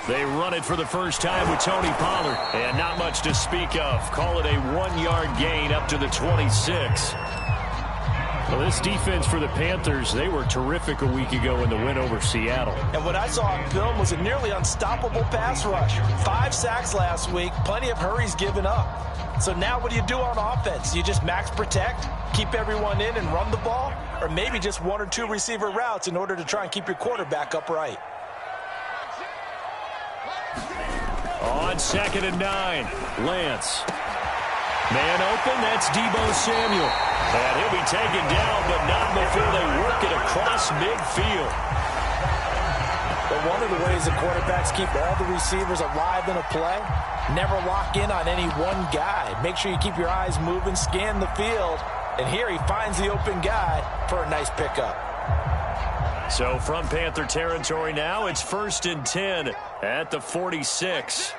They run it for the first time with Tony Pollard. And not much to speak of. Call it a 1-yard gain up to the 26. Well, this defense for the Panthers, they were terrific a week ago in the win over Seattle. And what I saw on film was a nearly unstoppable pass rush. 5 sacks last week, plenty of hurries given up. So now what do you do on offense? You just max protect, keep everyone in and run the ball? Or maybe just 1 or 2 receiver routes in order to try and keep your quarterback upright? On 2nd and 9, Lance. Man open, that's Deebo Samuel. And he'll be taken down, but not before they work it across midfield. But one of the ways the quarterbacks keep all the receivers alive in a play, never lock in on any one guy. Make sure you keep your eyes moving, scan the field. And here he finds the open guy for a nice pickup. So from Panther territory now, it's 1st and 10 at the 46.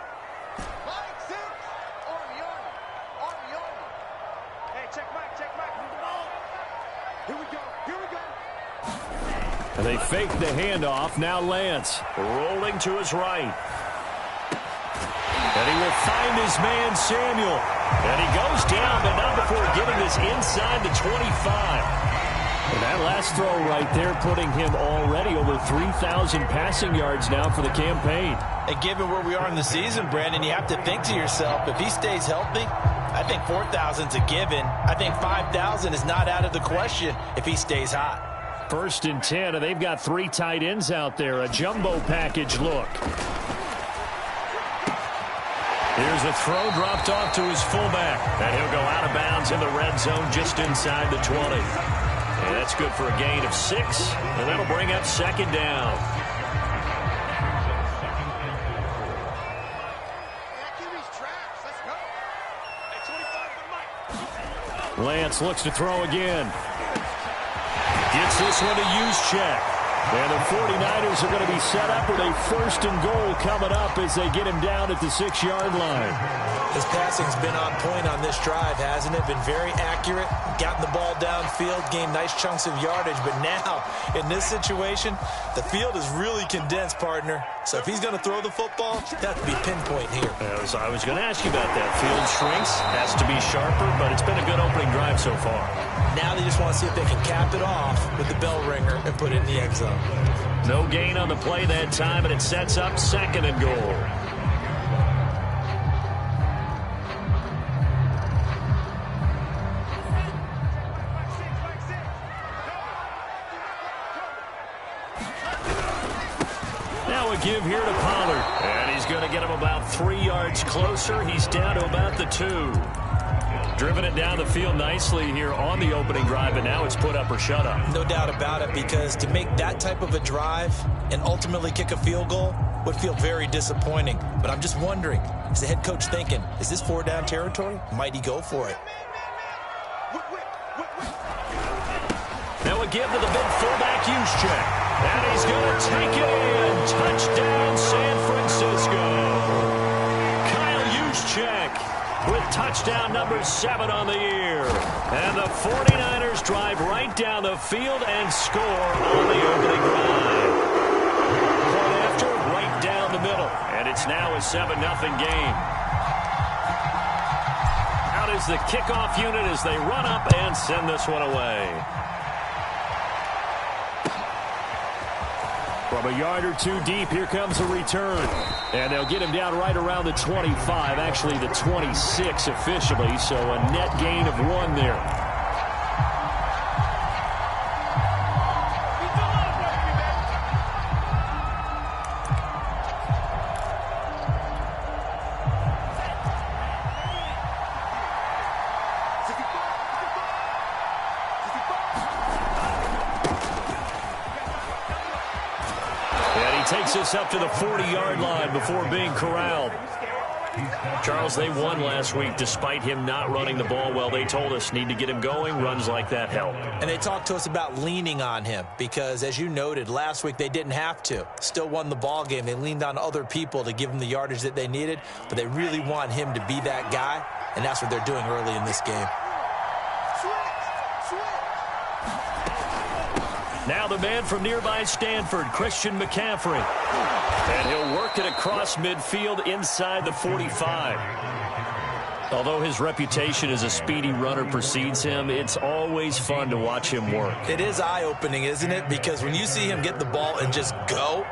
And they fake the handoff. Now Lance rolling to his right. And he will find his man Samuel. And he goes down, but not before getting this inside the 25. And that last throw right there putting him already over 3,000 passing yards now for the campaign. And given where we are in the season, Brandon, you have to think to yourself, if he stays healthy, I think 4,000's a given. I think 5,000 is not out of the question if he stays hot. 1st and 10, and they've got 3 tight ends out there. A jumbo package look. Here's a throw dropped off to his fullback. And he'll go out of bounds in the red zone just inside the 20. And that's good for a gain of 6. And that'll bring up 2nd down. Lance looks to throw again. Gets this one to use check. And the 49ers are going to be set up with a 1st and goal coming up as they get him down at the 6-yard line. His passing's been on point on this drive, hasn't it? Been very accurate, gotten the ball downfield, gained nice chunks of yardage. But now, in this situation, the field is really condensed, partner. So if he's going to throw the football, that would be pinpoint here. I was going to ask you about that. Field shrinks, has to be sharper, but it's been a good opening drive so far. Now they just want to see if they can cap it off with the bell ringer and put it in the end zone. No gain on the play that time, and it sets up 2nd and goal. Now a give here to Pollard. And he's going to get him about 3 yards closer. He's down to about the 2. Driven it down the field nicely here on the opening drive, and now it's put up or shut up. No doubt about it, because to make that type of a drive and ultimately kick a field goal would feel very disappointing. But I'm just wondering, is the head coach thinking, is this 4-down territory? Might he go for it? Now a give to the big fullback use check. And he's going to take it in. Touchdown, San Francisco. Kyle Juszczyk with touchdown number 7 on the year. And the 49ers drive right down the field and score on the opening drive. Point after, right down the middle. And it's now a 7-0 game. Out is the kickoff unit as they run up and send this one away. From a yard or 2 deep, here comes a return. And they'll get him down right around the 25, actually the 26 officially, so a net gain of 1 there. Takes us up to the 40-yard line before being corralled. Charles, they won last week despite him not running the ball well. They told us need to get him going. Runs like that help. And they talked to us about leaning on him because, as you noted, last week they didn't have to. Still won the ball game. They leaned on other people to give them the yardage that they needed, but they really want him to be that guy, and that's what they're doing early in this game. Now the man from nearby Stanford, Christian McCaffrey. And he'll work it across midfield inside the 45. Although his reputation as a speedy runner precedes him, it's always fun to watch him work. It is eye-opening, isn't it? Because when you see him get the ball and just go,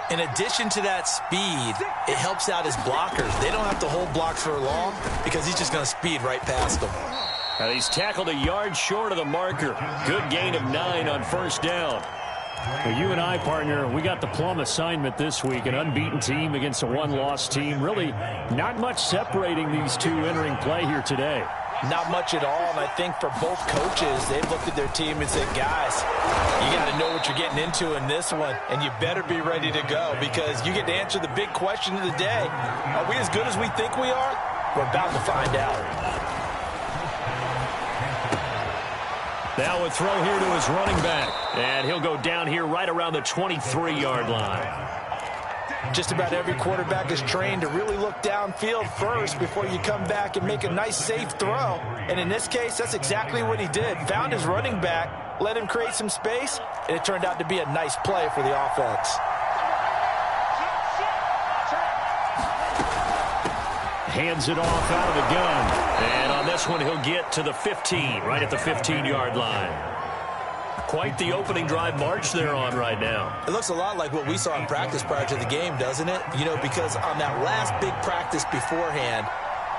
in addition to that speed, it helps out his blockers. They don't have to hold blocks for long because he's just going to speed right past them. And he's tackled a yard short of the marker. Good gain of 9 on first down. Well, you and I, partner, we got the plum assignment this week. An unbeaten team against a one-loss team. Really not much separating these two entering play here today. Not much at all, and I think for both coaches, they've looked at their team and said, guys, you got to know what you're getting into in this one, and you better be ready to go because you get to answer the big question of the day. Are we as good as we think we are? We're about to find out. Now a throw here to his running back. And he'll go down here right around the 23-yard line. Just about every quarterback is trained to really look downfield first before you come back and make a nice, safe throw. And in this case, that's exactly what he did. Found his running back, let him create some space, and it turned out to be a nice play for the offense. Hands it off out of the gun. And on this one, he'll get to the 15, right at the 15-yard line. Quite the opening drive march they're on right now. It looks a lot like what we saw in practice prior to the game, doesn't it? You know, because on that last big practice beforehand,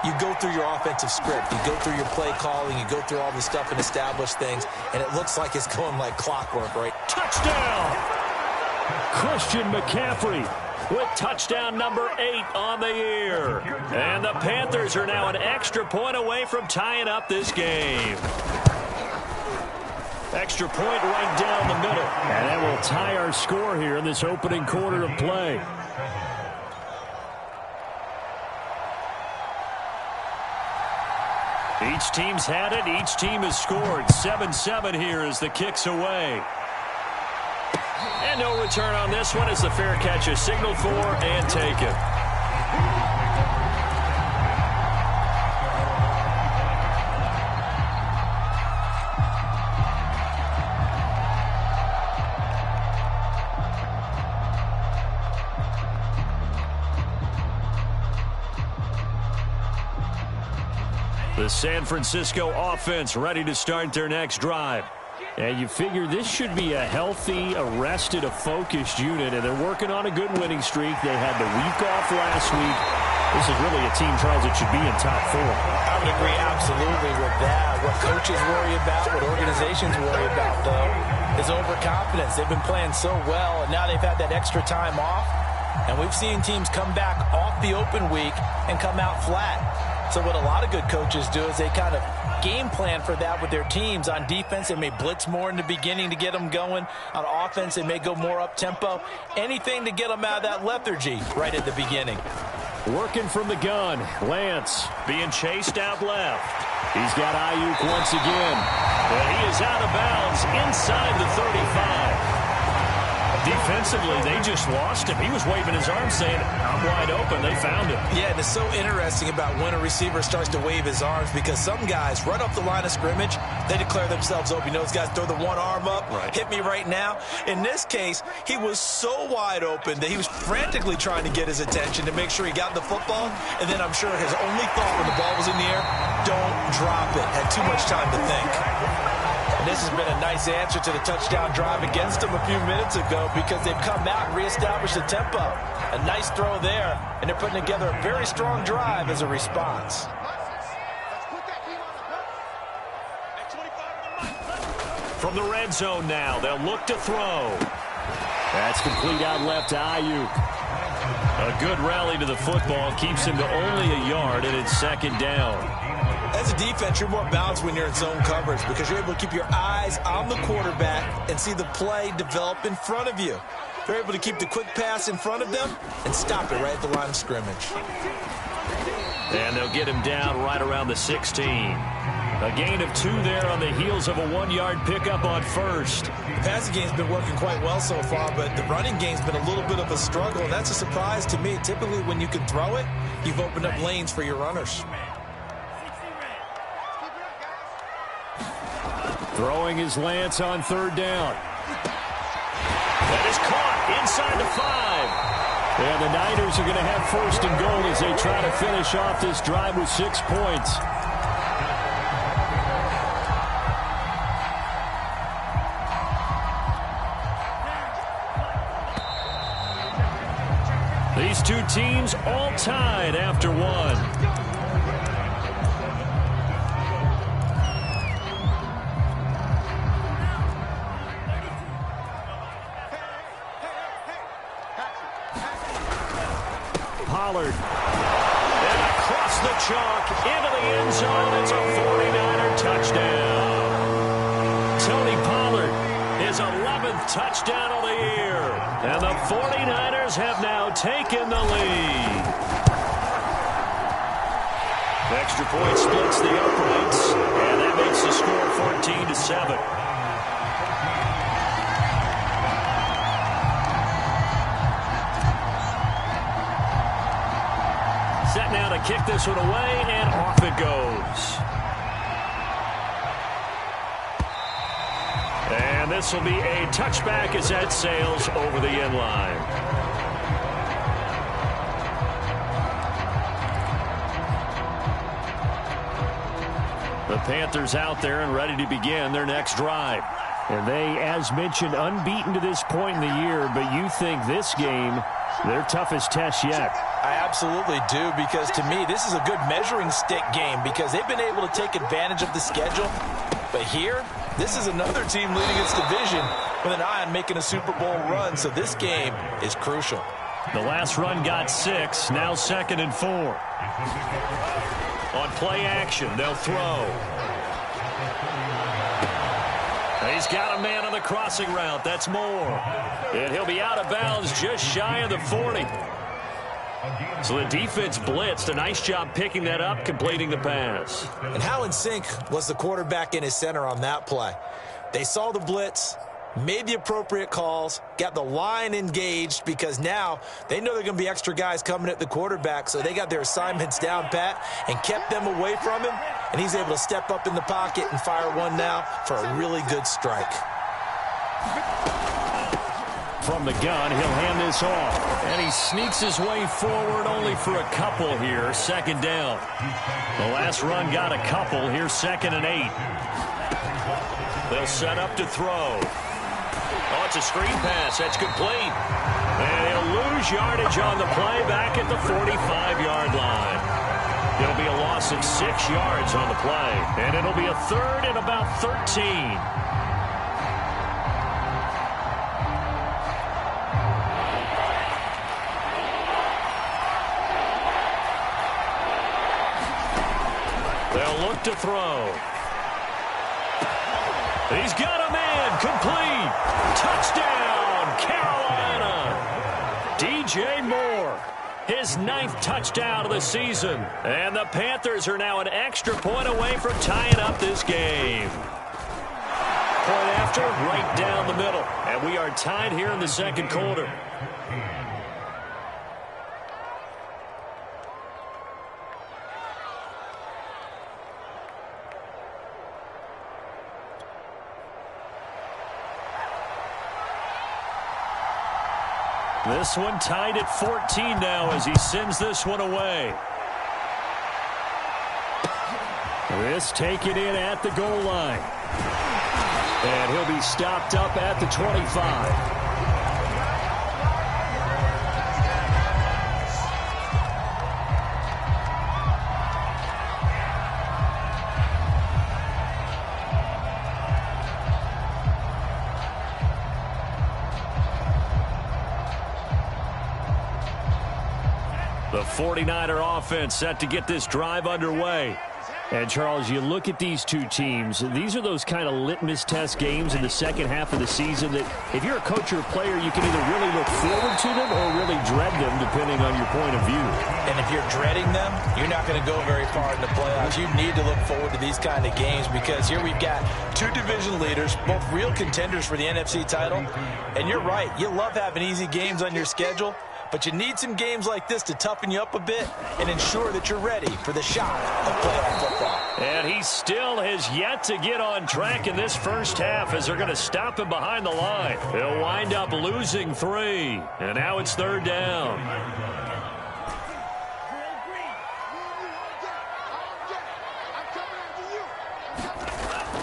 you go through your offensive script. You go through your play calling. You go through all the stuff and establish things, and it looks like it's going like clockwork, right? Touchdown! Christian McCaffrey with touchdown number 8 on the year. And the Panthers are now an extra point away from tying up this game. Extra point right down the middle. And that will tie our score here in this opening quarter of play. Each team's had it. Each team has scored. 7-7 here as the kick's away. And no return on this one as the fair catch is signaled for and taken. The San Francisco offense ready to start their next drive. And you figure this should be a healthy, arrested, a focused unit, and they're working on a good winning streak. They had the week off last week. This is really a team, Charles, that should be in top 4. I would agree absolutely with that. What coaches worry about, what organizations worry about, though, is overconfidence. They've been playing so well, and now they've had that extra time off. And we've seen teams come back off the open week and come out flat. So what a lot of good coaches do is they kind of game plan for that with their teams. On defense, they may blitz more in the beginning to get them going. On offense, they may go more up-tempo. Anything to get them out of that lethargy right at the beginning. Working from the gun, Lance being chased out left. He's got Ayuk once again. And he is out of bounds inside the 35. Defensively, they just lost him. He was waving his arms saying, I'm wide open. They found him. Yeah, and it's so interesting about when a receiver starts to wave his arms because some guys, right off the line of scrimmage, they declare themselves open. You know, those guys throw the one arm up, right. Hit me right now. In this case, he was so wide open that he was frantically trying to get his attention to make sure he got the football. And then I'm sure his only thought when the ball was in the air, don't drop it. Had too much time to think. And this has been a nice answer to the touchdown drive against them a few minutes ago because they've come out and reestablished the tempo. A nice throw there, and they're putting together a very strong drive as a response. From the red zone now, they'll look to throw. That's complete out left to Ayuk. A good rally to the football keeps him to only a yard, and it's second down. As a defense, you're more balanced when you're in zone coverage because you're able to keep your eyes on the quarterback and see the play develop in front of you. You're able to keep the quick pass in front of them and stop it right at the line of scrimmage. And they'll get him down right around the 16. A gain of 2 there on the heels of a 1-yard pickup on first. The passing game's been working quite well so far, but the running game's been a little bit of a struggle, and that's a surprise to me. Typically, when you can throw it, you've opened up lanes for your runners. Throwing his Lance on third down. That is caught inside the 5. And the Niners are going to have first and goal as they try to finish off this drive with 6 points. These two teams all tied after one. Pollard. And across the chalk into the end zone. It's a 49er touchdown. Tony Pollard, his 11th touchdown of the year. And the 49ers have now taken the lead. Extra point splits the uprights, and that makes the score 14-7. Set now to kick this one away, and off it goes. And this will be a touchback as that sails over the end line. The Panthers out there and ready to begin their next drive. And they, as mentioned, unbeaten to this point in the year, but you think this game their toughest test yet? I absolutely do, because to me, this is a good measuring stick game because they've been able to take advantage of the schedule. But here, this is another team leading its division with an eye on making a Super Bowl run, so this game is crucial. The last run got 6, now 2nd and 4. On play action, they'll throw. He's got a man on the crossing route. That's Moore. And he'll be out of bounds just shy of the 40. So the defense blitzed. A nice job picking that up, completing the pass. And how in sync was the quarterback in his center on that play? They saw the blitz, made the appropriate calls, got the line engaged because now they know they're going to be extra guys coming at the quarterback, so they got their assignments down pat and kept them away from him, and he's able to step up in the pocket and fire one now for a really good strike. From the gun, he'll hand this off. And he sneaks his way forward only for a couple here, 2nd down. The last run got a couple. Here's 2nd and 8. They'll set up to throw. Oh, it's a screen pass. That's complete. And he'll lose yardage on the play back at the 45-yard line. It'll be a loss of 6 yards on the play. And it'll be a 3rd and about 13. They'll look to throw. He's got a man. Complete. Touchdown, Carolina. DJ Moore, his 9th touchdown of the season. And the Panthers are now an extra point away from tying up this game. Point after, right down the middle. And we are tied here in the 2nd quarter. This one tied at 14 now as he sends this one away. This taken in at the goal line. And he'll be stopped up at the 25. The 49er offense set to get this drive underway. And, Charles, you look at these two teams, these are those kind of litmus test games in the second half of the season that if you're a coach or a player, you can either really look forward to them or really dread them, depending on your point of view. And if you're dreading them, you're not going to go very far in the playoffs. You need to look forward to these kind of games because here we've got two division leaders, both real contenders for the NFC title. And you're right, you love having easy games on your schedule. But you need some games like this to toughen you up a bit and ensure that you're ready for the shock of playoff football. And he still has yet to get on track in this first half as they're going to stop him behind the line. They'll wind up losing 3. And now it's 3rd down.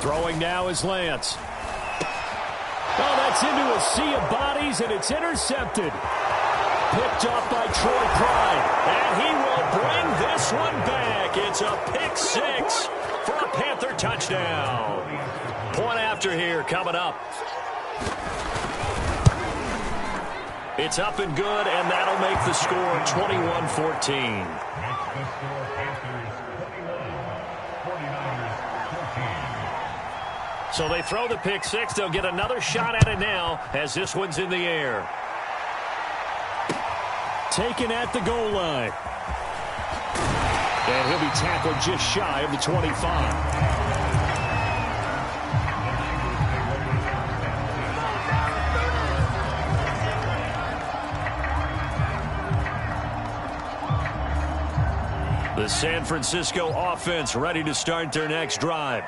Throwing now is Lance. Oh, that's into a sea of bodies, and it's intercepted. Picked up by Troy Pride, and he will bring this one back. It's a pick 6 for a Panther touchdown. Point after here coming up. It's up and good, and that'll make the score 21-14. So they throw the pick 6. They'll get another shot at it now as this one's in the air. Taken at the goal line. And he'll be tackled just shy of the 25. The San Francisco offense ready to start their next drive.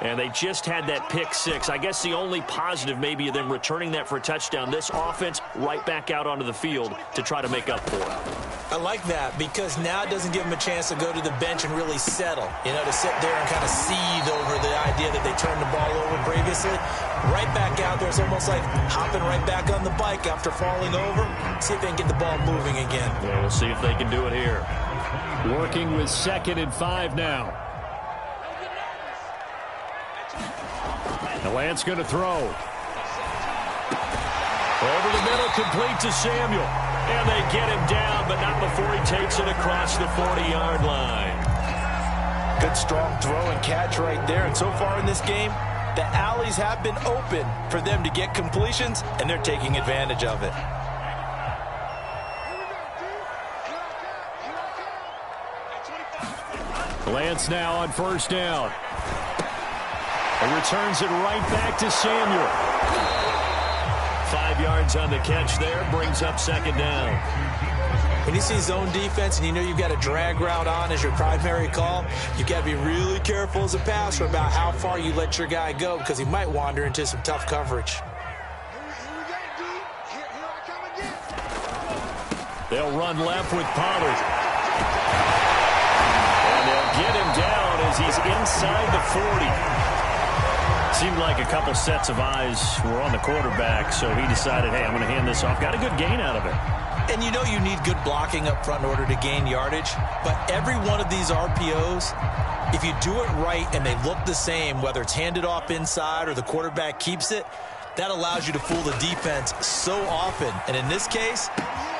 And they just had that pick 6. I guess the only positive maybe of them returning that for a touchdown. This offense right back out onto the field to try to make up for it. I like that because now it doesn't give them a chance to go to the bench and really settle. You know, to sit there and kind of seethe over the idea that they turned the ball over previously. Right back out there. It's almost like hopping right back on the bike after falling over. See if they can get the ball moving again. Yeah, we'll see if they can do it here. Working with 2nd and 5 now. Lance going to throw. Over the middle, complete to Samuel. And they get him down, but not before he takes it across the 40-yard line. Good, strong throw and catch right there. And so far in this game, the alleys have been open for them to get completions, and they're taking advantage of it. Lance now on 1st down. He returns it right back to Samuel. 5 yards on the catch there, brings up 2nd down. When you see zone defense and you know you've got a drag route on as your primary call, you've got to be really careful as a passer about how far you let your guy go because he might wander into some tough coverage. They'll run left with Pollard. And they'll get him down as he's inside the 40. Seemed like a couple sets of eyes were on the quarterback, so he decided, hey, I'm going to hand this off. Got a good gain out of it. And you know you need good blocking up front in order to gain yardage, but every one of these RPOs, if you do it right and they look the same, whether it's handed off inside or the quarterback keeps it, that allows you to fool the defense so often. And in this case,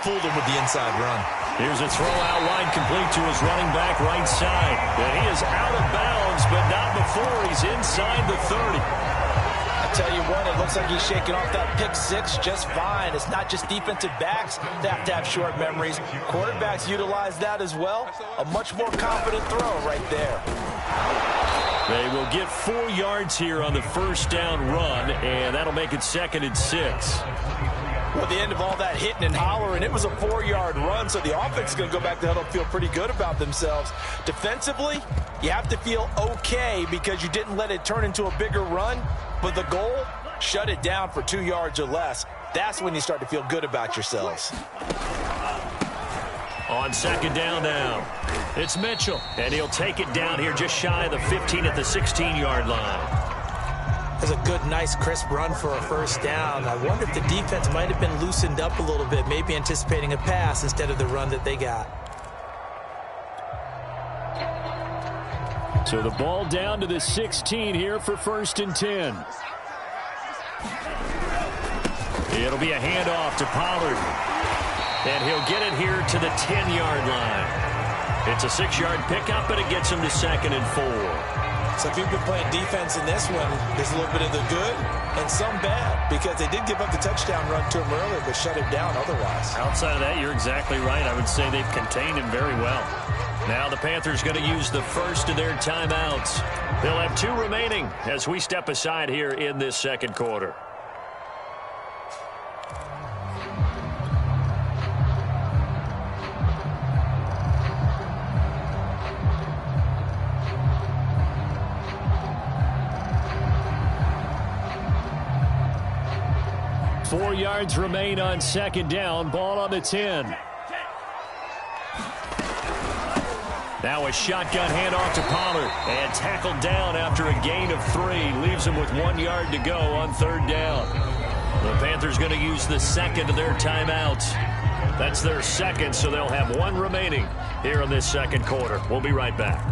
fooled them with the inside run. Here's a throw out wide complete to his running back right side. And he is out of bounds, but not before he's inside the 30. I tell you what, it looks like he's shaking off that pick 6 just fine. It's not just defensive backs that have to have short memories. Quarterbacks utilize that as well. A much more confident throw right there. They will get 4 yards here on the 1st down run, and that'll make it 2nd and 6. Well, at the end of all that hitting and hollering, it was a 4-yard run, so the offense is going to go back to the huddle and feel pretty good about themselves. Defensively, you have to feel okay because you didn't let it turn into a bigger run, but the goal, shut it down for 2 yards or less. That's when you start to feel good about yourselves. On 2nd down now, it's Mitchell, and he'll take it down here just shy of the 15 at the 16-yard line. That's a good, nice, crisp run for a 1st down. I wonder if the defense might have been loosened up a little bit, maybe anticipating a pass instead of the run that they got. So the ball down to the 16 here for 1st and 10. It'll be a handoff to Pollard. And he'll get it here to the 10-yard line. It's a 6-yard pickup, but it gets him to 2nd and 4. So if you've been playing defense in this one, there's a little bit of the good and some bad because they did give up the touchdown run to him earlier but shut him down otherwise. Outside of that, you're exactly right. I would say they've contained him very well. Now the Panthers going to use the first of their timeouts. They'll have 2 remaining as we step aside here in this 2nd quarter. 4 yards remain on second down. Ball on the 10. Now a shotgun handoff to Pollard. And tackled down after a gain of 3. Leaves him with 1 yard to go on third down. The Panthers going to use the second of their timeouts. That's their second, so they'll have 1 remaining here in this second quarter. We'll be right back.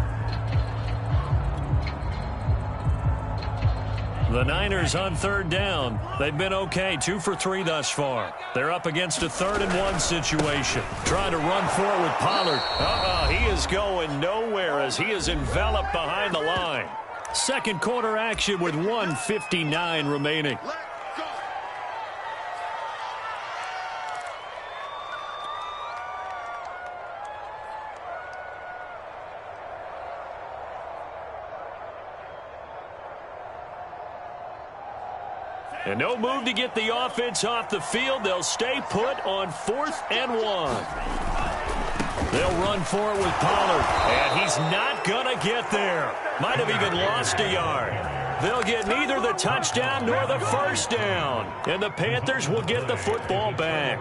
The Niners on third down. They've been okay, 2 for 3 thus far. They're up against a 3rd and 1 situation. Trying to run forward with Pollard. He is going nowhere as he is enveloped behind the line. Second quarter action with 1:59 remaining. And no move to get the offense off the field. They'll stay put on 4th and 1. They'll run for it with Pollard. And he's not going to get there. Might have even lost a yard. They'll get neither the touchdown nor the first down. And the Panthers will get the football back.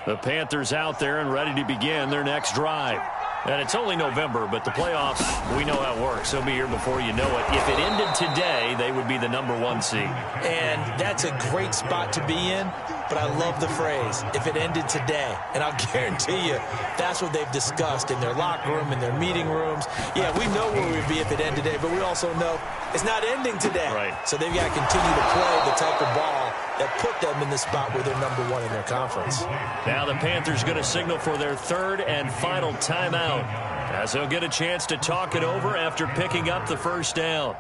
The Panthers out there and ready to begin their next drive. And it's only November, but the playoffs, we know how it works. They'll be here before you know it. If it ended today, they would be the #1 seed. And that's a great spot to be in, but I love the phrase, if it ended today. And I'll guarantee you, that's what they've discussed in their locker room, in their meeting rooms. Yeah, we know where we'd be if it ended today, but we also know it's not ending today. Right. So they've got to continue to play the type of ball that put them in the spot where they're #1 in their conference. Now the Panthers going to signal for their 3rd and final timeout, as they'll get a chance to talk it over after picking up the first down.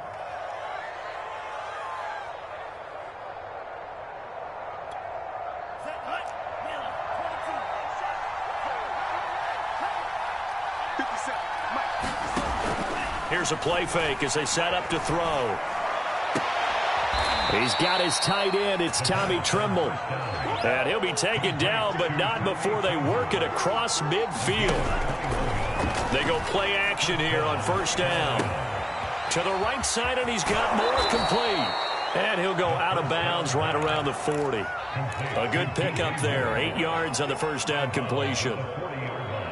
Here's a play fake as they set up to throw. He's got his tight end. It's Tommy Tremble. And he'll be taken down, but not before they work it across midfield. They go play action here on first down. To the right side, and he's got more complete. And he'll go out of bounds right around the 40. A good pickup there. 8 yards on the first down completion.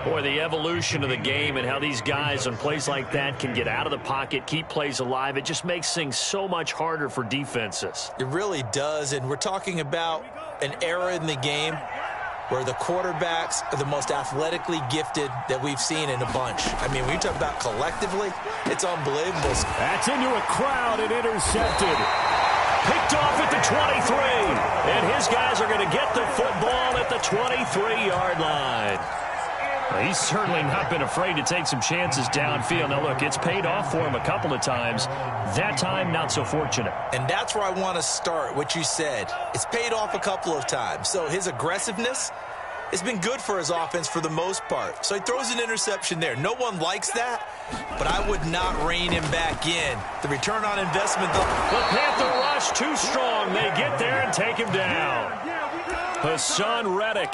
Boy, the evolution of the game and how these guys on plays like that can get out of the pocket, keep plays alive, it just makes things so much harder for defenses. It really does, and we're talking about an era in the game where the quarterbacks are the most athletically gifted that we've seen in a bunch. I mean, when you talk about collectively, it's unbelievable. That's into a crowd and intercepted. Picked off at the 23. And his guys are going to get the football at the 23-yard line. He's certainly not been afraid to take some chances downfield. Now, look, it's paid off for him a couple of times. That time, not so fortunate. And that's where I want to start, what you said. It's paid off a couple of times. So his aggressiveness has been good for his offense for the most part. So he throws an interception there. No one likes that, but I would not rein him back in. The return on investment, though. The Panther rush too strong. They get there and take him down. Hassan Reddick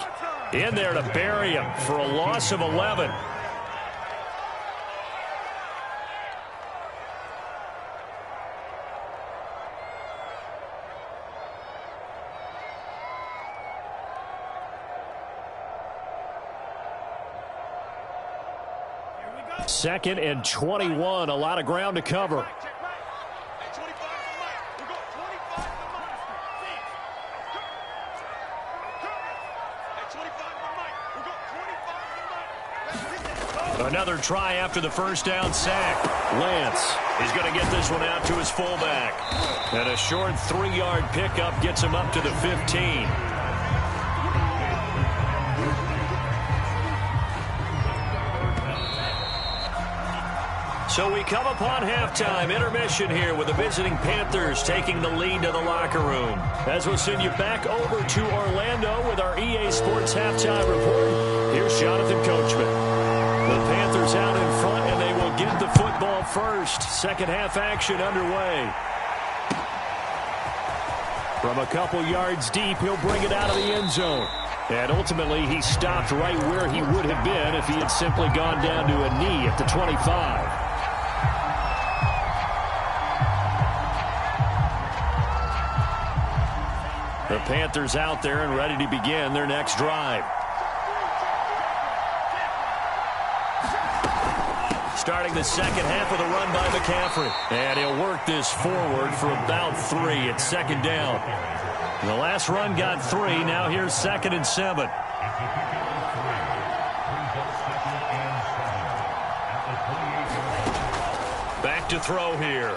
in there to bury him for a loss of 11. Second and 21, a lot of ground to cover. Another try after the first down sack. Lance is going to get this one out to his fullback. And a short 3-yard pickup gets him up to the 15. So we come upon halftime intermission here with the visiting Panthers taking the lead to the locker room. As we'll send you back over to Orlando with our EA Sports halftime report, here's Jonathan Coachman. The Panthers out in front, and they will get the football first. Second half action underway. From a couple yards deep, he'll bring it out of the end zone. And ultimately, he stopped right where he would have been if he had simply gone down to a knee at the 25. The Panthers out there and ready to begin their next drive. Starting the second half of the run by McCaffrey. And he'll work this forward for about 3 at second down. The last run got 3. Now here's 2nd and 7. Back to throw here.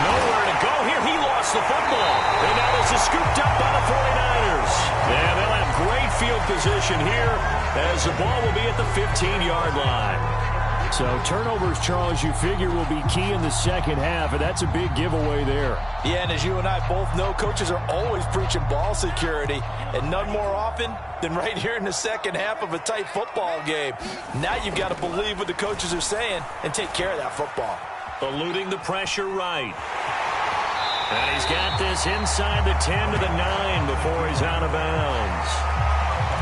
Nowhere to go here. He lost the football. And now this is scooped up by the 49ers. And they'll have great field position here as the ball will be at the 15-yard line. So turnovers, Charles, you figure will be key in the second half, and that's a big giveaway there. Yeah, and as you and I both know, coaches are always preaching ball security, and none more often than right here in the second half of a tight football game. Now you've got to believe what the coaches are saying and take care of that football. Eluding the pressure right. And he's got this inside the 10 to the 9 before he's out of bounds.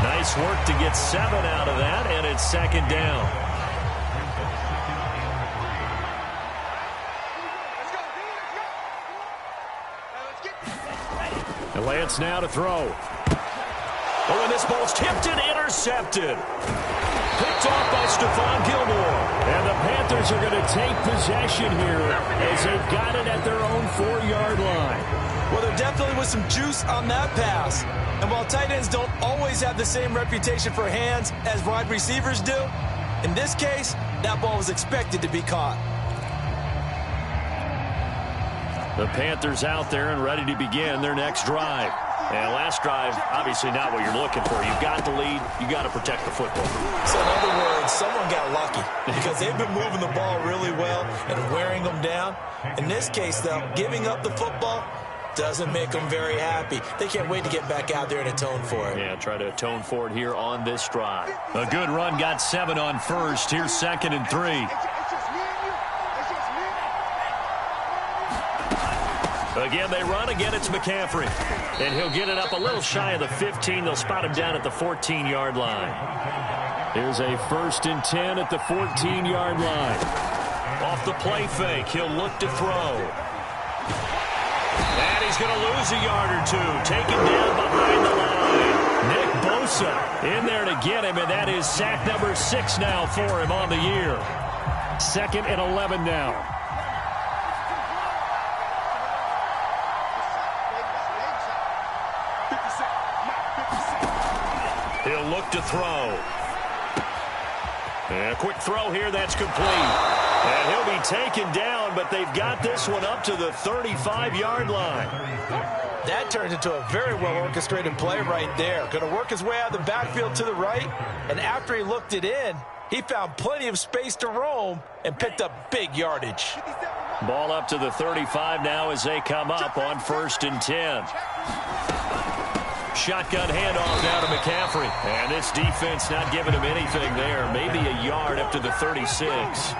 Nice work to get 7 out of that, and it's second down. And Lance now to throw. Oh, and this ball's tipped and intercepted. Picked off by Stephon Gilmore. And the Panthers are going to take possession here as they've got it at their own 4-yard line. Well, there definitely was some juice on that pass. And while tight ends don't always have the same reputation for hands as wide receivers do, in this case, that ball was expected to be caught. The Panthers out there and ready to begin their next drive. And last drive, obviously not what you're looking for. You've got the lead. You've got to protect the football. So in other words, someone got lucky because they've been moving the ball really well and wearing them down. In this case, though, giving up the football doesn't make them very happy. They can't wait to get back out there and atone for it. Yeah, try to atone for it here on this drive. A good run, got 7 on first. Here's 2nd and 3. Again, they run. Again, it's McCaffrey. And he'll get it up a little shy of the 15. They'll spot him down at the 14-yard line. Here's a 1st and 10 at the 14-yard line. Off the play fake, he'll look to throw. And he's going to lose a yard or 2. Taken down behind the line. Nick Bosa in there to get him, and that is sack number 6 now for him on the year. 2nd and 11 now. He'll look to throw. And a quick throw here, that's complete. And he'll be taken down, but they've got this one up to the 35-yard line. That turned into a very well-orchestrated play right there. Going to work his way out of the backfield to the right, and after he looked it in, he found plenty of space to roam and picked up big yardage. Ball up to the 35 now as they come up on 1st and 10. Shotgun handoff now to McCaffrey. And this defense not giving him anything there. Maybe a yard up to the 36.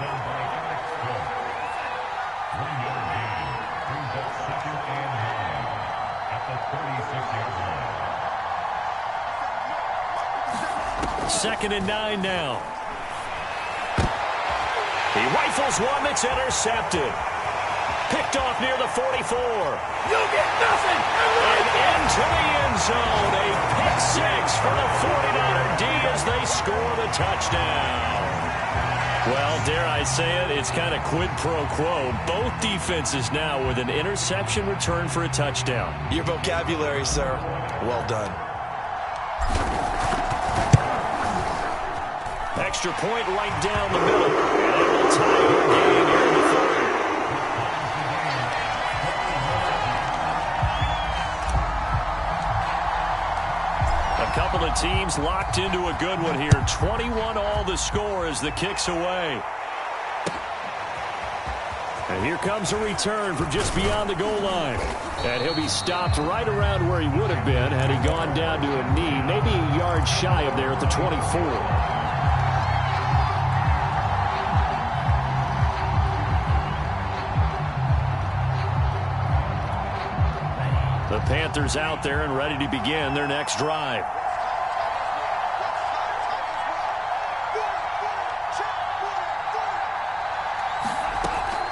Second and 9 now. He rifles one that's intercepted. Picked off near the 44. You get nothing. And into the end zone. A pick 6 for the 49er D as they score the touchdown. Well, dare I say it, it's kind of quid pro quo. Both defenses now with an interception return for a touchdown. Your vocabulary, sir. Well done. Extra point right down the middle. And it will tie your game here in the third. A couple of teams locked into a good one here. 21 all the score as the kick's away. And here comes a return from just beyond the goal line. And he'll be stopped right around where he would have been had he gone down to a knee, maybe a yard shy of there at the 24. The Panthers out there and ready to begin their next drive.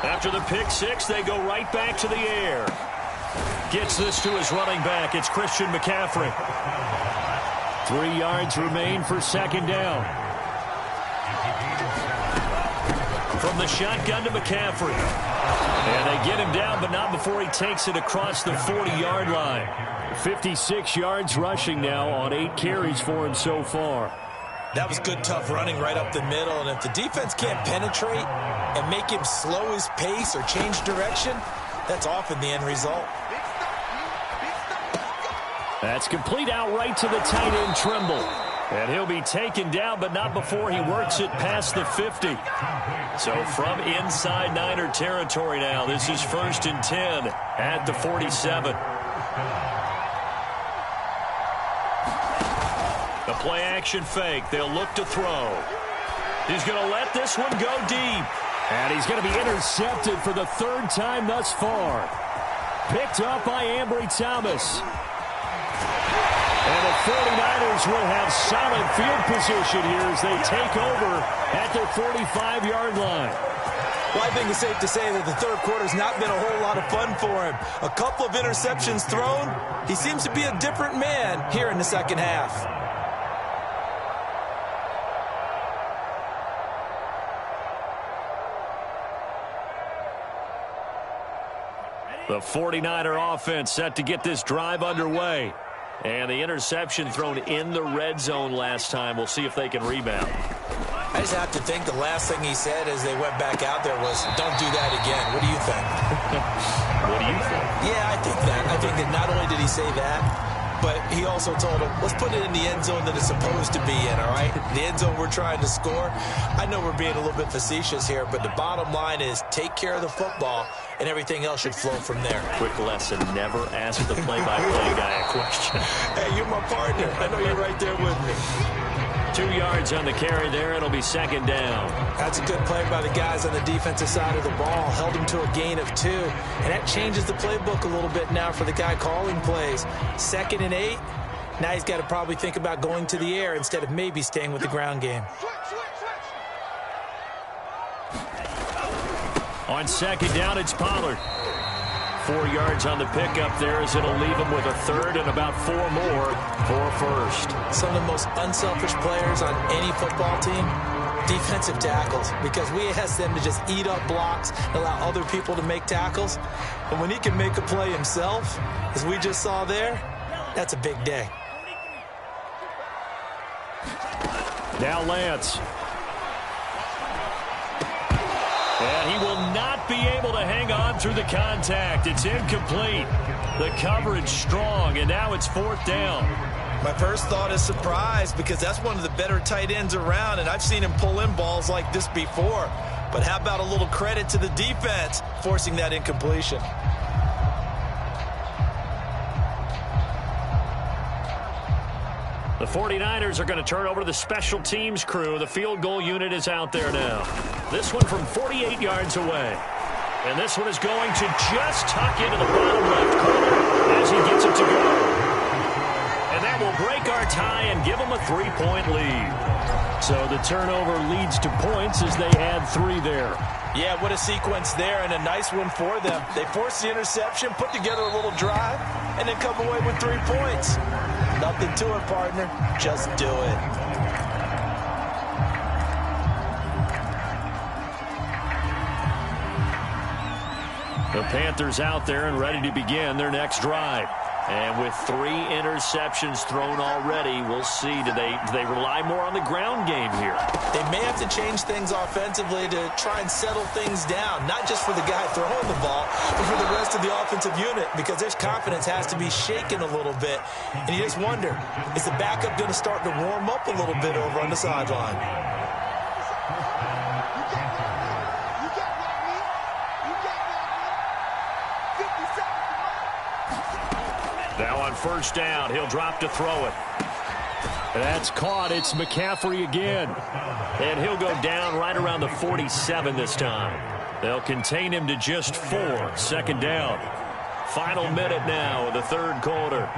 After the pick six, they go right back to the air. Gets this to his running back. It's Christian McCaffrey. 3 yards remain for second down. From the shotgun to McCaffrey. And they get him down, but not before he takes it across the 40-yard line. 56 yards rushing now on 8 carries for him so far. That was good, tough running right up the middle. And if the defense can't penetrate and make him slow his pace or change direction, that's often the end result. That's complete outright to the tight end, Trimble. And he'll be taken down, but not before he works it past the 50. So from inside Niner territory now, this is 1st and 10 at the 47. The play-action fake. They'll look to throw. He's going to let this one go deep. And he's going to be intercepted for the 3rd time thus far. Picked up by Ambry Thomas. And the 49ers will have solid field position here as they take over at their 45-yard line. Well, I think it's safe to say that the third quarter's not been a whole lot of fun for him. A couple of interceptions thrown. He seems to be a different man here in the second half. The 49er offense set to get this drive underway. And the interception thrown in the red zone last time. We'll see if they can rebound. I just have to think the last thing he said as they went back out there was, don't do that again. What do you think? What do you think? Yeah, I think that. I think that not only did he say that, but he also told him, let's put it in the end zone that it's supposed to be in, all right? The end zone we're trying to score. I know we're being a little bit facetious here, but the bottom line is take care of the football, and everything else should flow from there. Quick lesson, never ask the play-by-play guy a question. Hey, you're my partner. I know you're right there with me. 2 yards on the carry there. It'll be second down. That's a good play by the guys on the defensive side of the ball. Held him to a gain of 2. And that changes the playbook a little bit now for the guy calling plays. 2nd and 8. Now he's got to probably think about going to the air instead of maybe staying with the ground game. On second down, it's Pollard. 4 yards on the pickup there as it'll leave him with a 3rd and about 4 more for a 1st. Some of the most unselfish players on any football team, defensive tackles, because we ask them to just eat up blocks and allow other people to make tackles. But when he can make a play himself, as we just saw there, that's a big day. Now Lance. And he will not be able to hang on through the contact. It's incomplete. The coverage strong, and now it's 4th down. My first thought is surprise, because that's one of the better tight ends around, and I've seen him pull in balls like this before. But how about a little credit to the defense forcing that incompletion? The 49ers are going to turn over to the special teams crew. The field goal unit is out there now. This one from 48 yards away. And this one is going to just tuck into the bottom left corner as he gets it to go. And that will break our tie and give them a 3-point lead. So the turnover leads to points as they add 3 there. Yeah, what a sequence there, and a nice one for them. They forced the interception, put together a little drive, and then come away with 3 points. Nothing to it, partner. Just do it. The Panthers out there and ready to begin their next drive. And with 3 interceptions thrown already, we'll see. Do they rely more on the ground game here? They may have to change things offensively to try and settle things down, not just for the guy throwing the ball, but for the rest of the offensive unit, because their confidence has to be shaken a little bit. And you just wonder, is the backup going to start to warm up a little bit over on the sideline? Now on first down, he'll drop to throw it. That's caught. It's McCaffrey again. And he'll go down right around the 47 this time. They'll contain him to just 4. Second down. Final minute now in the third quarter.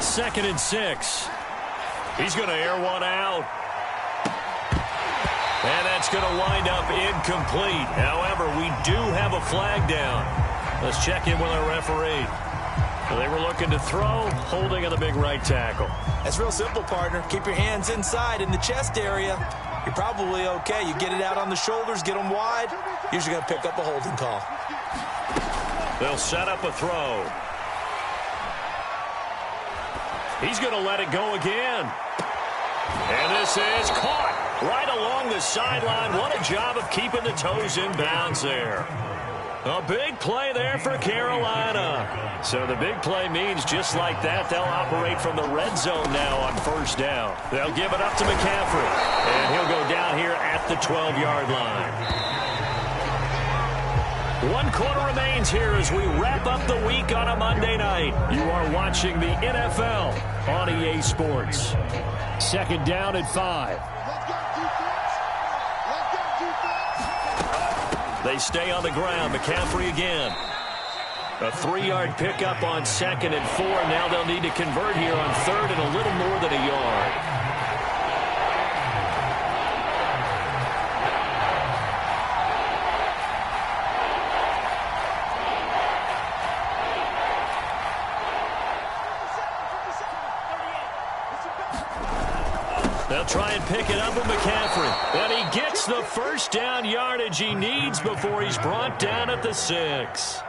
2nd and 6. He's going to air one out. And that's going to wind up incomplete. However, we do have a flag down. Let's check in with our referee. Well, they were looking to throw, holding on the big right tackle. That's real simple, partner. Keep your hands inside in the chest area. You're probably okay. You get it out on the shoulders, get them wide. Usually going to pick up a holding call. They'll set up a throw. He's going to let it go again. And this is caught right along the sideline. What a job of keeping the toes in bounds there. A big play there for Carolina. So the big play means just like that, they'll operate from the red zone now on first down. They'll give it up to McCaffrey. And he'll go down here at the 12-yard line. 1 quarter remains here as we wrap up the week on a Monday night. You are watching the NFL on EA Sports. 2nd down and 5. They stay on the ground. McCaffrey again. A 3-yard pickup on 2nd and 4. Now they'll need to convert here on 3rd and a little more than a yard. They'll try and pick it up with McCaffrey. And he gets the first down yardage he needs before he's brought down at the 6.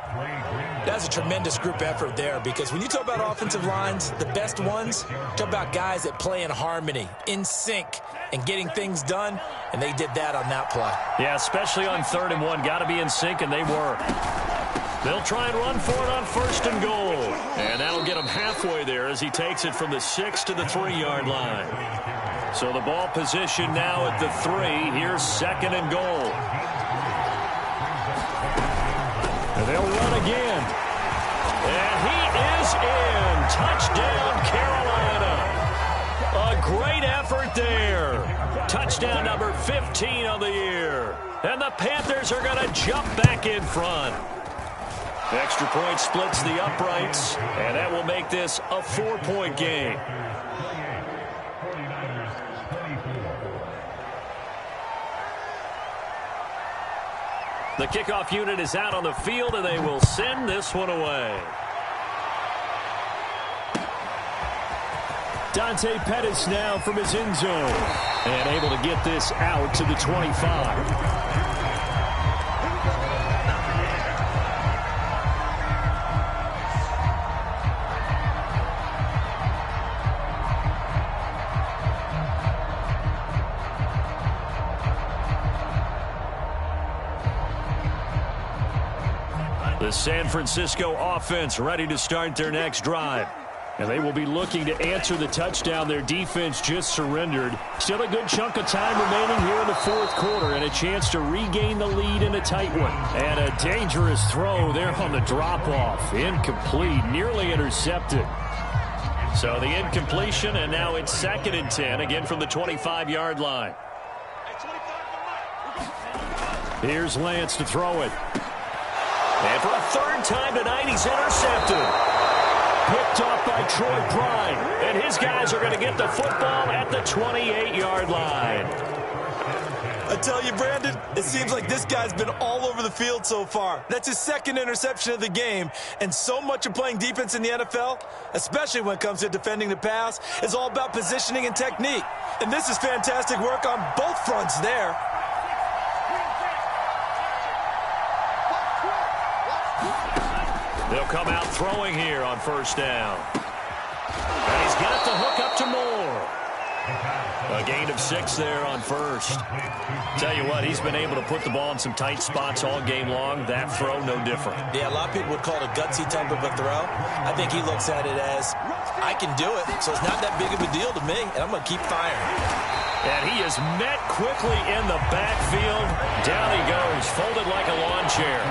That's a tremendous group effort there, because when you talk about offensive lines, the best ones, talk about guys that play in harmony, in sync, and getting things done, and they did that on that play. Yeah, especially on 3rd and 1. Got to be in sync, and they were. They'll try and run for it on 1st and goal. And that'll get him halfway there as he takes it from the 6 to the 3-yard line. So the ball position now at the 3. Here's 2nd and goal. And they'll run again. And he is in. Touchdown, Carolina. A great effort there. Touchdown number 15 of the year. And the Panthers are going to jump back in front. Extra point splits the uprights, and that will make this a 4-point game. The kickoff unit is out on the field, and they will send this one away. Dante Pettis now from his end zone, and able to get this out to the 25. The San Francisco offense ready to start their next drive. And they will be looking to answer the touchdown their defense just surrendered. Still a good chunk of time remaining here in the 4th quarter, and a chance to regain the lead in a tight one. And a dangerous throw there on the drop-off. Incomplete, nearly intercepted. So the incompletion, and now it's 2nd and 10, again from the 25-yard line. Here's Lance to throw it. And for a 3rd time tonight, he's intercepted. Picked off by Troy Pride. And his guys are going to get the football at the 28-yard line. I tell you, Brandon, it seems like this guy's been all over the field so far. That's his 2nd interception of the game. And so much of playing defense in the NFL, especially when it comes to defending the pass, is all about positioning and technique. And this is fantastic work on both fronts there. They'll come out throwing here on 1st down. And he's got the hook up to Moore. A gain of 6 there on 1st. Tell you what, he's been able to put the ball in some tight spots all game long. That throw, no different. Yeah, a lot of people would call it a gutsy type of a throw. I think he looks at it as, I can do it, so it's not that big of a deal to me, and I'm going to keep firing. And he is met quickly in the backfield. Down he goes, folded like a lawn chair.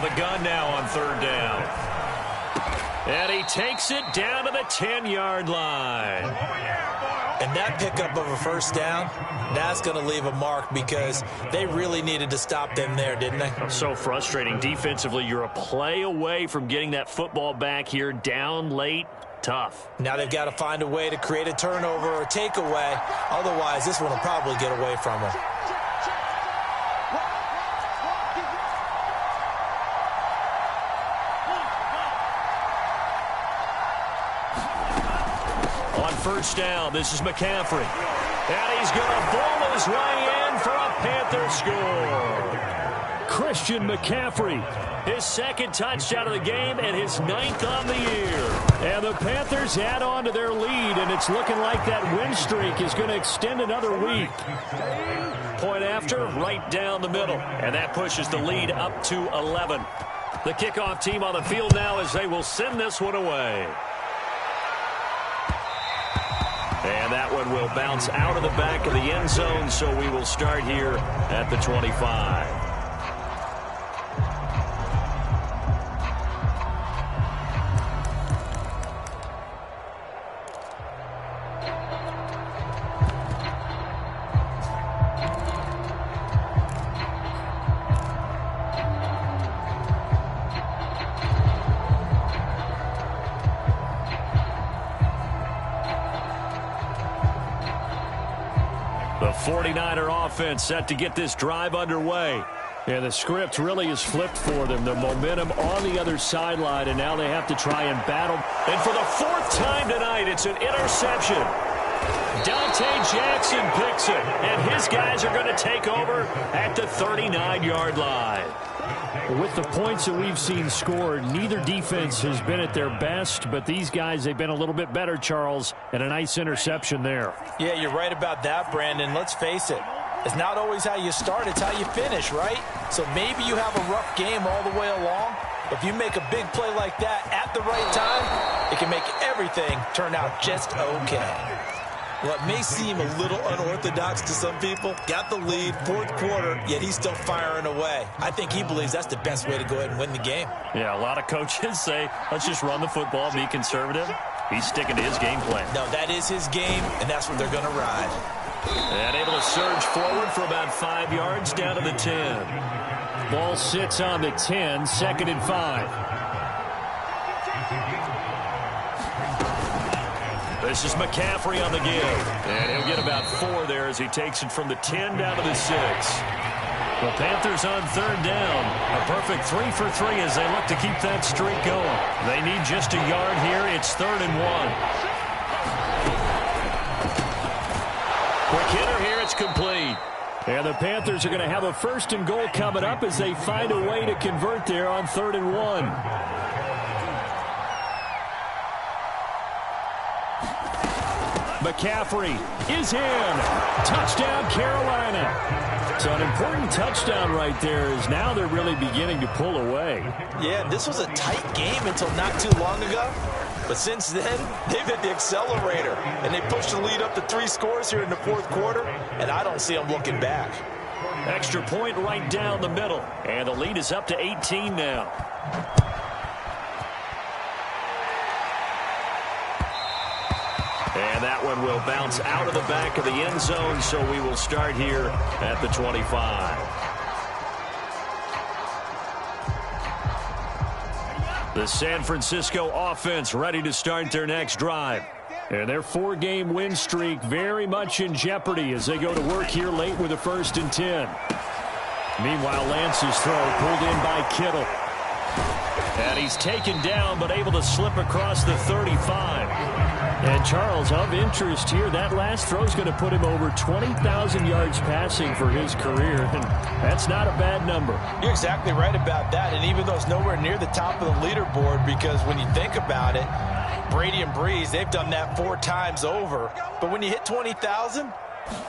The gun now on 3rd down. And he takes it down to the 10-yard line. And And that pickup of a first down, that's going to leave a mark because they really needed to stop them there, didn't they? So frustrating. Defensively, you're a play away from getting that football back here, down late. Tough. Now they've got to find a way to create a turnover or takeaway. Otherwise, this one will probably get away from them. On first down, this is McCaffrey. And he's going to bowl his way in for a Panther score. Christian McCaffrey, his second touchdown of the game and his 9th on the year. And the Panthers add on to their lead, and it's looking like that win streak is going to extend another week. Point after, right down the middle. And that pushes the lead up to 11. The kickoff team on the field now as they will send this one away. And that one will bounce out of the back of the end zone, so we will start here at the 25. The 49er offense set to get this drive underway. And the script really is flipped for them. The momentum on the other sideline, and now they have to try and battle. And for the 4th time tonight, it's an interception. Dante Jackson picks it, and his guys are going to take over at the 39-yard line. With the points that we've seen scored, neither defense has been at their best, but these guys, they've been a little bit better, Charles, and a nice interception there. Yeah, you're right about that, Brandon. Let's face it. It's not always how you start, it's how you finish, right? So maybe you have a rough game all the way along. If you make a big play like that at the right time, it can make everything turn out just okay. What may seem a little unorthodox to some people, got the lead, 4th quarter, yet he's still firing away. I think he believes that's the best way to go ahead and win the game. Yeah, a lot of coaches say, let's just run the football, be conservative. He's sticking to his game plan. No, that is his game, and that's what they're going to ride. And able to surge forward for about 5 yards down to the 10. Ball sits on the 10, 2nd and 5. This is McCaffrey on the give. And he'll get about 4 there as he takes it from the 10 down to the 6. The Panthers on 3rd down. A perfect 3 for 3 as they look to keep that streak going. They need just a yard here. It's 3rd and 1. Quick hitter here. It's complete. And the Panthers are going to have a 1st and goal coming up as they find a way to convert there on 3rd and 1. McCaffrey is in. Touchdown, Carolina. So an important touchdown right there is now they're really beginning to pull away. Yeah, this was a tight game until not too long ago. But since then, they've hit the accelerator. And they pushed the lead up to 3 scores here in the 4th quarter. And I don't see them looking back. Extra point right down the middle. And the lead is up to 18 now. And that one will bounce out of the back of the end zone, so we will start here at the 25. The San Francisco offense ready to start their next drive. And their 4-game win streak very much in jeopardy as they go to work here late with a 1st and 10. Meanwhile, Lance's throw pulled in by Kittle. And he's taken down but able to slip across the 35. And Charles, of interest here, that last throw is going to put him over 20,000 yards passing for his career. And that's not a bad number. You're exactly right about that. And even though it's nowhere near the top of the leaderboard, because when you think about it, Brady and Breeze, they've done that 4 times over. But when you hit 20,000,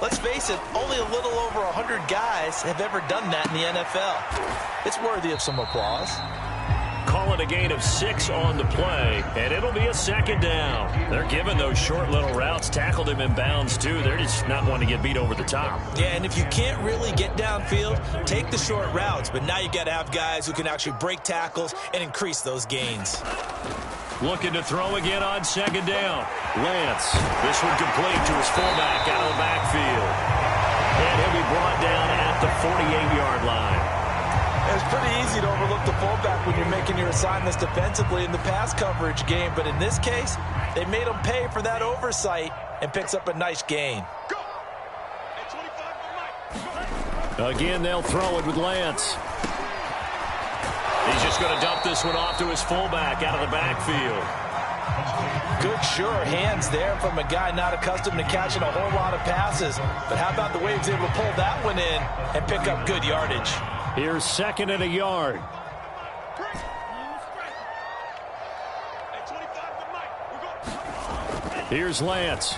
let's face it, only a little over 100 guys have ever done that in the NFL. It's worthy of some applause. Call it a gain of 6 on the play, and it'll be a 2nd down. They're giving those short little routes, tackled him in bounds too. They're just not wanting to get beat over the top. Yeah, and if you can't really get downfield, take the short routes. But now you got to have guys who can actually break tackles and increase those gains. Looking to throw again on second down. Lance. This one complete to his fullback out of the backfield. And he'll be brought down at the 48-yard line. It's pretty easy to overlook the fullback when you're making your assignments defensively in the pass coverage game. But in this case, they made him pay for that oversight and picks up a nice gain. Again, they'll throw it with Lance. He's just going to dump this one off to his fullback out of the backfield. Good, sure hands there from a guy not accustomed to catching a whole lot of passes. But how about the way he was able to pull that one in and pick up good yardage? Here's second and a yard. Here's Lance.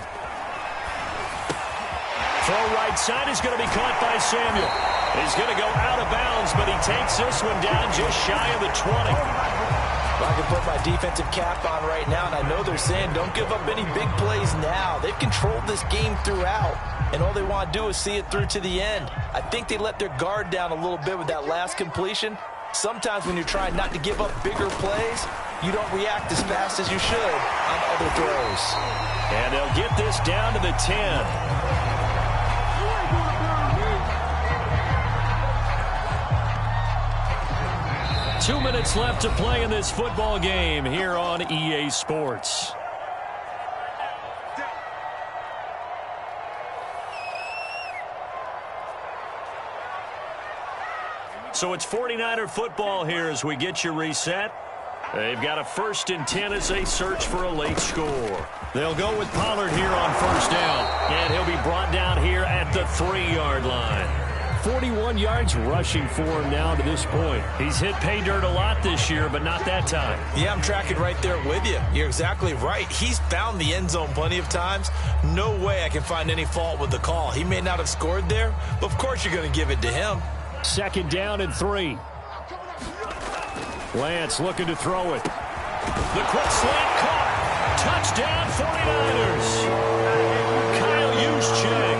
Throw right side is going to be caught by Samuel. He's going to go out of bounds, but he takes this one down just shy of the 20. I can put my defensive cap on right now, and I know they're saying don't give up any big plays now. They've controlled this game throughout, and all they want to do is see it through to the end. I think they let their guard down a little bit with that last completion. Sometimes when you're trying not to give up bigger plays, you don't react as fast as you should on other throws. And they'll get this down to the 10. 2 minutes left to play in this football game here on EA Sports. So it's 49er football here as we get you reset. They've got a 1st and 10 as they search for a late score. They'll go with Pollard here on first down, and he'll be brought down here at the 3-yard line. 41 yards rushing for him now to this point. He's hit pay dirt a lot this year, but not that time. Yeah, I'm tracking right there with you. You're exactly right. He's found the end zone plenty of times. No way I can find any fault with the call. He may not have scored there, but of course you're going to give it to him. 2nd down and 3. Lance looking to throw it. The quick slant caught. Touchdown 49ers. Kyle Juszczyk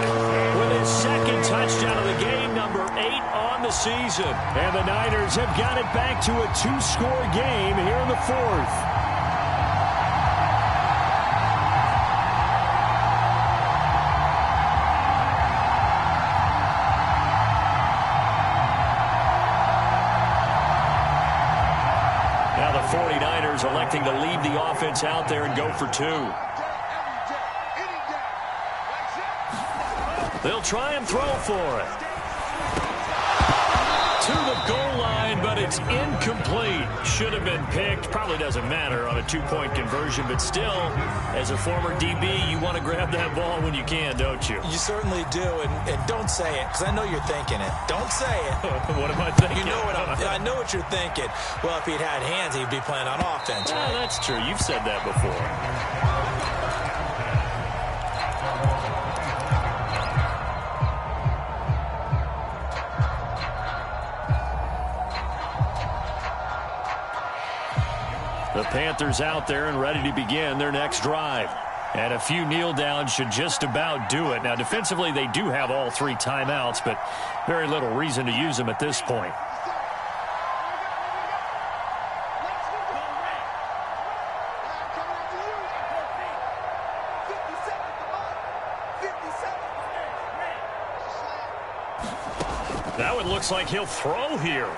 with his 2nd touchdown of the game, number 8 on the season. And the Niners have got it back to a 2-score game here in the 4th. Now the 49ers electing to leave the offense out there and go for 2. They'll try and throw for it. To the goal line, but it's incomplete. Should have been picked. Probably doesn't matter on a 2-point conversion, but still, as a former DB, you want to grab that ball when you can, don't you? You certainly do, and don't say it, because I know you're thinking it. Don't say it. What am I thinking? You know what I know what you're thinking. Well, if he'd had hands, he'd be playing on offense. Right? That's true. You've said that before. The Panthers out there and ready to begin their next drive. And a few kneel downs should just about do it. Now, defensively, they do have all 3 timeouts, but very little reason to use them at this point. That one looks like he'll throw here.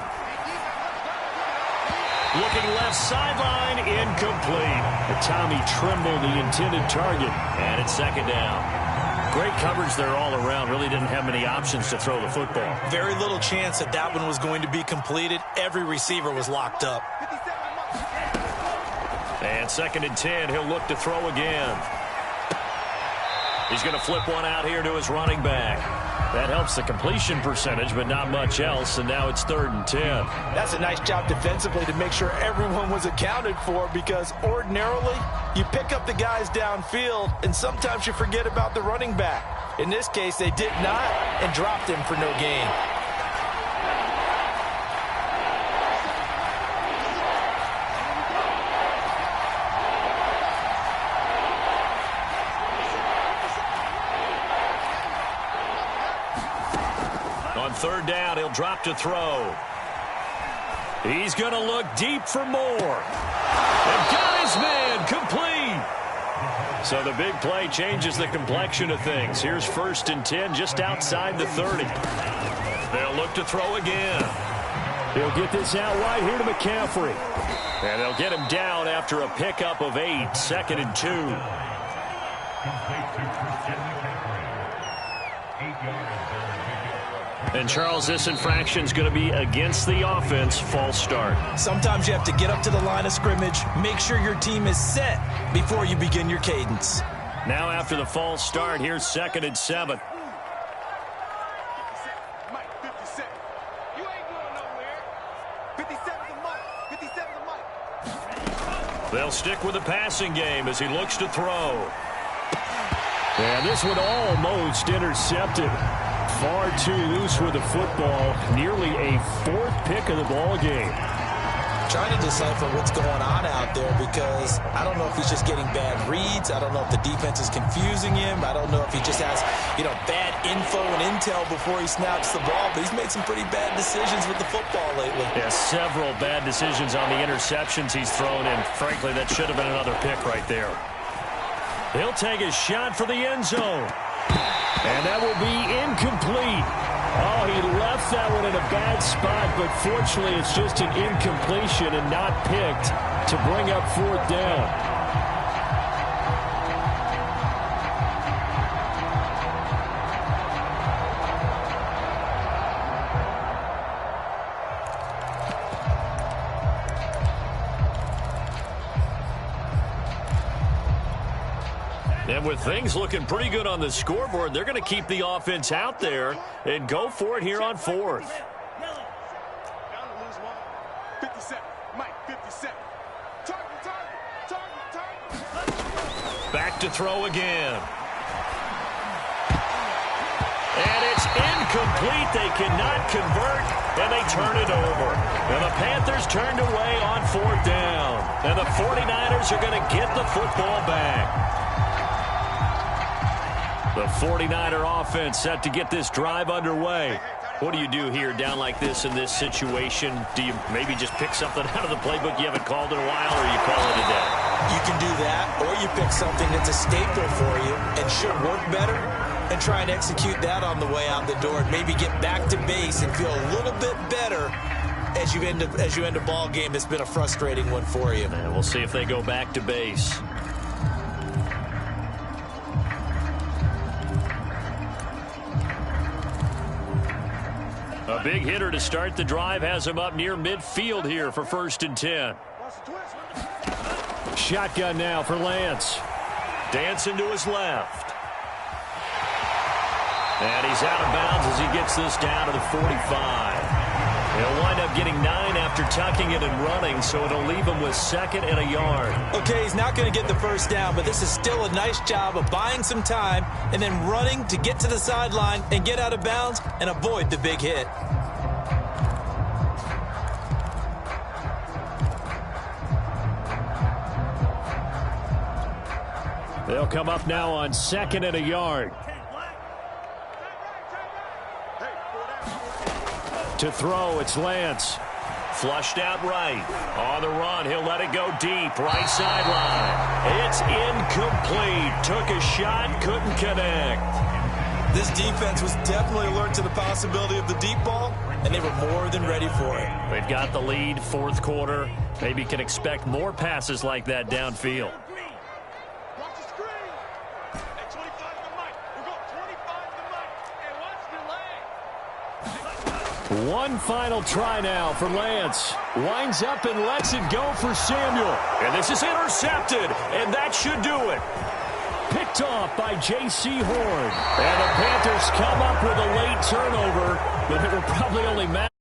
Looking left sideline, incomplete. Tommy Tremble, the intended target, and it's 2nd down. Great coverage there all around. Really didn't have many options to throw the football. Very little chance that that one was going to be completed. Every receiver was locked up. And 2nd and 10, he'll look to throw again. He's going to flip one out here to his running back. That helps the completion percentage, but not much else, and now it's 3rd and 10. That's a nice job defensively to make sure everyone was accounted for, because ordinarily you pick up the guys downfield, and sometimes you forget about the running back. In this case, they did not and dropped him for no gain. On 3rd down, he'll drop to throw. He's going to look deep for more. And got his man complete. So the big play changes the complexion of things. Here's 1st and 10 just outside the 30. They'll look to throw again. He'll get this out wide here to McCaffrey. And they'll get him down after a pickup of 8, 2nd and 2. And, Charles, this infraction's going to be against the offense, false start. Sometimes you have to get up to the line of scrimmage, make sure your team is set before you begin your cadence. Now after the false start, here's 2nd and 7. They'll stick with the passing game as he looks to throw. And this one almost intercepted. Far too loose with the football. Nearly a 4th pick of the ball game. Trying to decipher what's going on out there because I don't know if he's just getting bad reads. I don't know if the defense is confusing him. I don't know if he just has, bad info and intel before he snaps the ball. But he's made some pretty bad decisions with the football lately. Yeah, several bad decisions on the interceptions he's thrown in. Frankly, that should have been another pick right there. He'll take a shot for the end zone. And that will be incomplete. Oh, he left that one in a bad spot, but fortunately it's just an incompletion and not picked to bring up 4th down. And with things looking pretty good on the scoreboard, they're going to keep the offense out there and go for it here on 4th. Back to throw again. And it's incomplete. They cannot convert, and they turn it over. And the Panthers turned away on 4th down. And the 49ers are going to get the football back. The 49er offense set to get this drive underway. What do you do here down like this in this situation? Do you maybe just pick something out of the playbook you haven't called in a while, or you call it a day? You can do that, or you pick something that's a staple for you and should work better and try and execute that on the way out the door and maybe get back to base and feel a little bit better as you end a ball game that's been a frustrating one for you. And we'll see if they go back to base. A big hitter to start the drive has him up near midfield here for 1st and 10. Shotgun now for Lance. Dancing to his left. And he's out of bounds as he gets this down to the 45. He'll wind up getting 9 after tucking it and running, so it'll leave him with 2nd and a yard. Okay, he's not going to get the first down, but this is still a nice job of buying some time and then running to get to the sideline and get out of bounds and avoid the big hit. They'll come up now on 2nd and a yard. To throw, it's Lance. Flushed out right. On the run, he'll let it go deep. Right sideline. It's incomplete. Took a shot, couldn't connect. This defense was definitely alert to the possibility of the deep ball, and they were more than ready for it. They've got the lead, 4th quarter. Maybe can expect more passes like that downfield. One final try now for Lance. Winds up and lets it go for Samuel. And this is intercepted, and that should do it. Picked off by J.C. Horn. And the Panthers come up with a late turnover, but it will probably only matter.